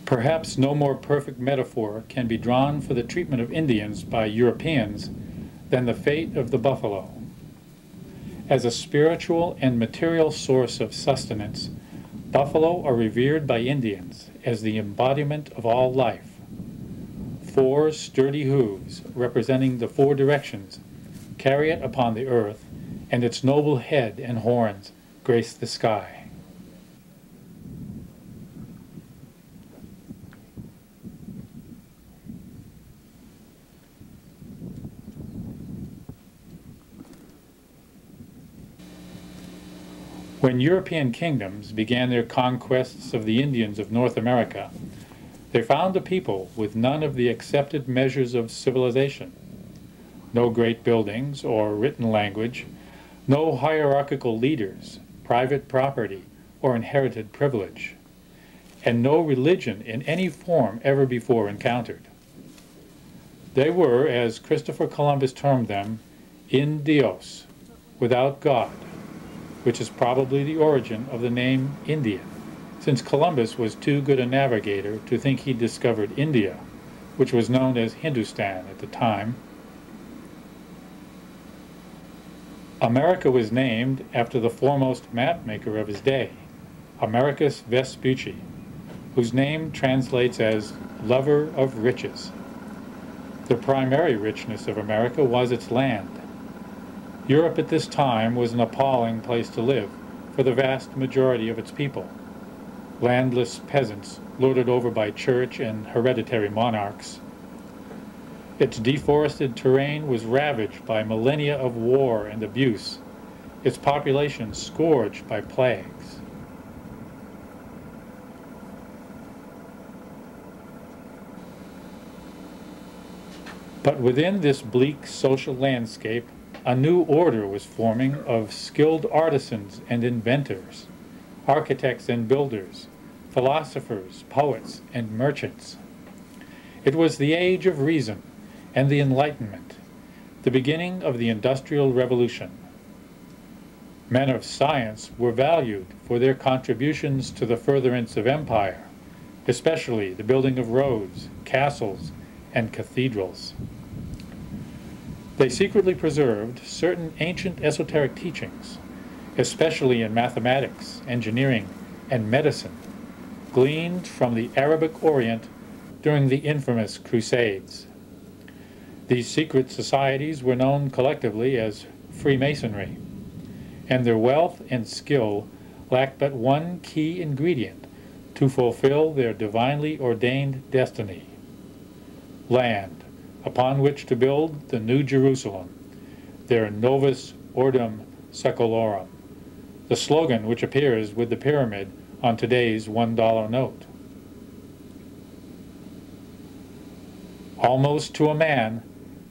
Perhaps no more perfect metaphor can be drawn for the treatment of Indians by Europeans than the fate of the buffalo. As a spiritual and material source of sustenance, buffalo are revered by Indians as the embodiment of all life. Four sturdy hooves, representing the four directions, carry it upon the earth, and its noble head and horns grace the sky. When European kingdoms began their conquests of the Indians of North America, they found a people with none of the accepted measures of civilization. No great buildings or written language, no hierarchical leaders, private property, or inherited privilege, and no religion in any form ever before encountered. They were, as Christopher Columbus termed them, indios, without God, which is probably the origin of the name India, since Columbus was too good a navigator to think he discovered India, which was known as Hindustan at the time. America was named after the foremost mapmaker of his day, Americus Vespucci, whose name translates as lover of riches. The primary richness of America was its land. Europe at this time was an appalling place to live for the vast majority of its people. Landless peasants lorded over by church and hereditary monarchs. Its deforested terrain was ravaged by millennia of war and abuse, its population scourged by plagues. But within this bleak social landscape, a new order was forming of skilled artisans and inventors, architects and builders, philosophers, poets, and merchants. It was the age of reason and the Enlightenment, the beginning of the Industrial Revolution. Men of science were valued for their contributions to the furtherance of empire, especially the building of roads, castles, and cathedrals. They secretly preserved certain ancient esoteric teachings, especially in mathematics, engineering, and medicine, gleaned from the Arabic Orient during the infamous Crusades. These secret societies were known collectively as Freemasonry, and their wealth and skill lacked but one key ingredient to fulfill their divinely ordained destiny: land, upon which to build the New Jerusalem, their Novus Ordum Secolorum, the slogan which appears with the pyramid on today's $1 note. Almost to a man,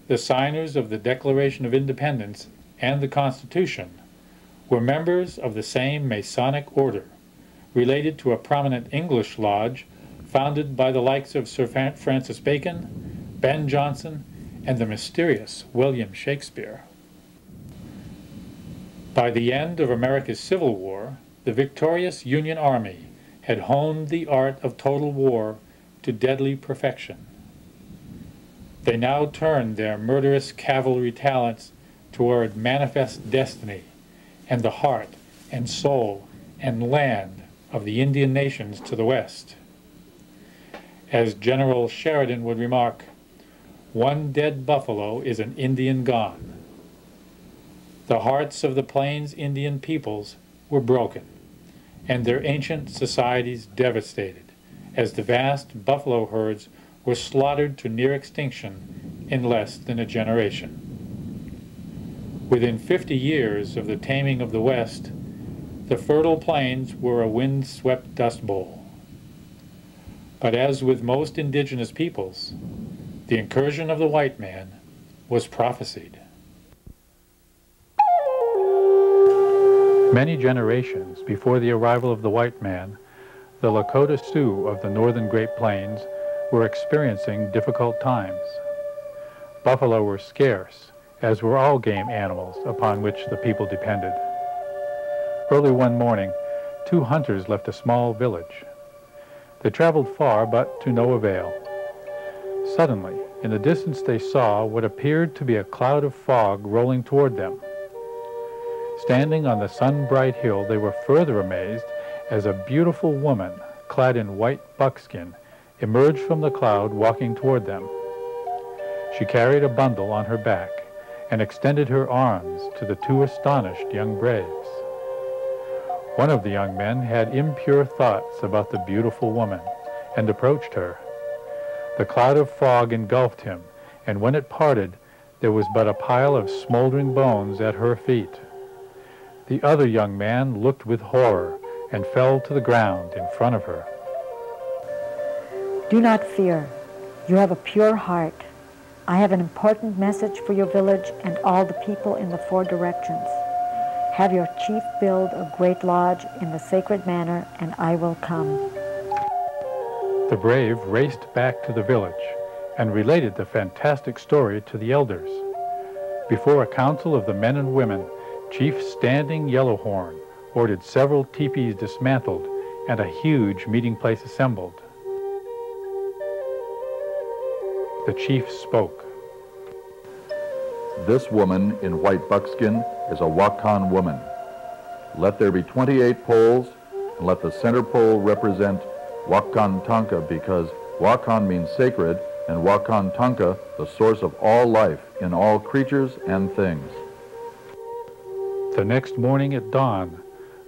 the signers of the Declaration of Independence and the Constitution were members of the same Masonic order, related to a prominent English lodge founded by the likes of Sir Francis Bacon, Ben Jonson, and the mysterious William Shakespeare. By the end of America's Civil War, the victorious Union Army had honed the art of total war to deadly perfection. They now turned their murderous cavalry talents toward manifest destiny and the heart and soul and land of the Indian nations to the west. As General Sheridan would remark, "One dead buffalo is an Indian gone." The hearts of the Plains Indian peoples were broken, and their ancient societies devastated, as the vast buffalo herds were slaughtered to near extinction in less than a generation. Within 50 years of the taming of the West, the fertile plains were a wind-swept dust bowl. But as with most indigenous peoples, the incursion of the white man was prophesied. Many generations before the arrival of the white man, the Lakota Sioux of the northern Great Plains were experiencing difficult times. Buffalo were scarce, as were all game animals upon which the people depended. Early one morning, two hunters left a small village. They traveled far, but to no avail. Suddenly, in the distance they saw what appeared to be a cloud of fog rolling toward them. Standing on the sun-bright hill, they were further amazed as a beautiful woman, clad in white buckskin, emerged from the cloud walking toward them. She carried a bundle on her back and extended her arms to the two astonished young braves. One of the young men had impure thoughts about the beautiful woman and approached her. The cloud of fog engulfed him, and when it parted, there was but a pile of smoldering bones at her feet. The other young man looked with horror and fell to the ground in front of her. Do not fear. You have a pure heart. I have an important message for your village and all the people in the four directions. Have your chief build a great lodge in the sacred manor, and I will come. The brave raced back to the village and related the fantastic story to the elders. Before a council of the men and women, Chief Standing Yellowhorn ordered several teepees dismantled and a huge meeting place assembled. The chief spoke. This woman in white buckskin is a Wakan woman. Let there be 28 poles, and let the center pole represent Wakan Tanka, because Wakan means sacred, and Wakan Tanka, the source of all life in all creatures and things. The next morning at dawn,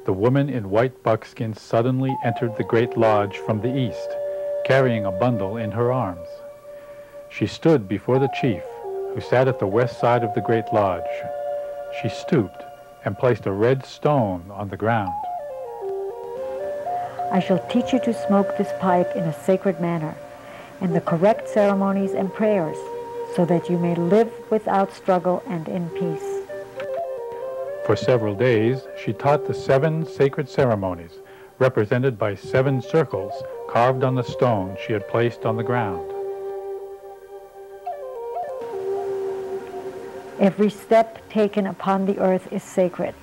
the woman in white buckskin suddenly entered the great lodge from the east, carrying a bundle in her arms. She stood before the chief, who sat at the west side of the great lodge. She stooped and placed a red stone on the ground. I shall teach you to smoke this pipe in a sacred manner, and the correct ceremonies and prayers, so that you may live without struggle and in peace. For several days, she taught the 7 sacred ceremonies, represented by 7 circles carved on the stone she had placed on the ground. Every step taken upon the earth is sacred,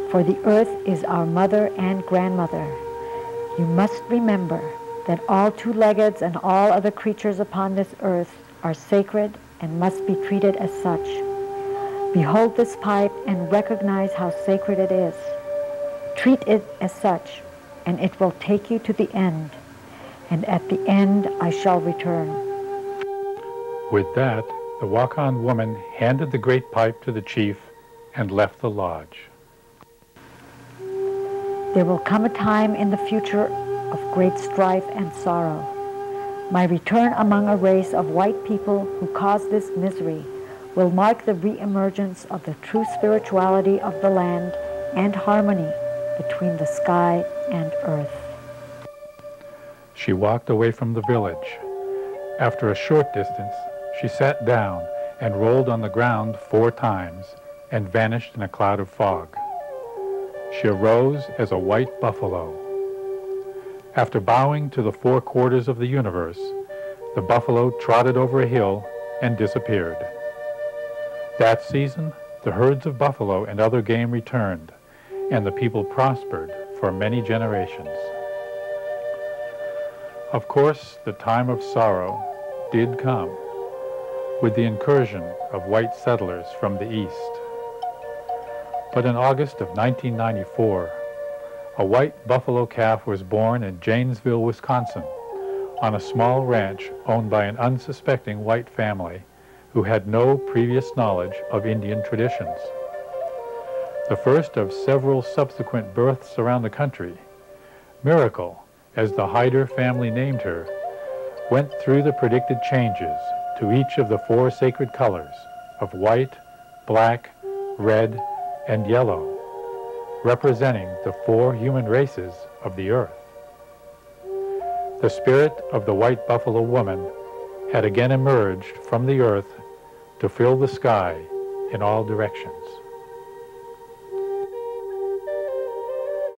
for the earth is our mother and grandmother. You must remember that all two-leggeds and all other creatures upon this earth are sacred and must be treated as such. Behold this pipe and recognize how sacred it is. Treat it as such, and it will take you to the end. And at the end I shall return. With that, the Wakan woman handed the great pipe to the chief and left the lodge. There will come a time in the future of great strife and sorrow. My return among a race of white people who caused this misery will mark the re-emergence of the true spirituality of the land and harmony between the sky and earth. She walked away from the village. After a short distance, she sat down and rolled on the ground 4 times and vanished in a cloud of fog. She arose as a white buffalo. After bowing to the 4 quarters of the universe, the buffalo trotted over a hill and disappeared. That season, the herds of buffalo and other game returned, and the people prospered for many generations. Of course, the time of sorrow did come, with the incursion of white settlers from the east. But in August of 1994, a white buffalo calf was born in Janesville, Wisconsin, on a small ranch owned by an unsuspecting white family who had no previous knowledge of Indian traditions. The first of several subsequent births around the country, Miracle, as the Hyder family named her, went through the predicted changes to each of the 4 sacred colors of white, black, red, and yellow, representing the 4 human races of the earth. The spirit of the white buffalo woman had again emerged from the earth to fill the sky in all directions.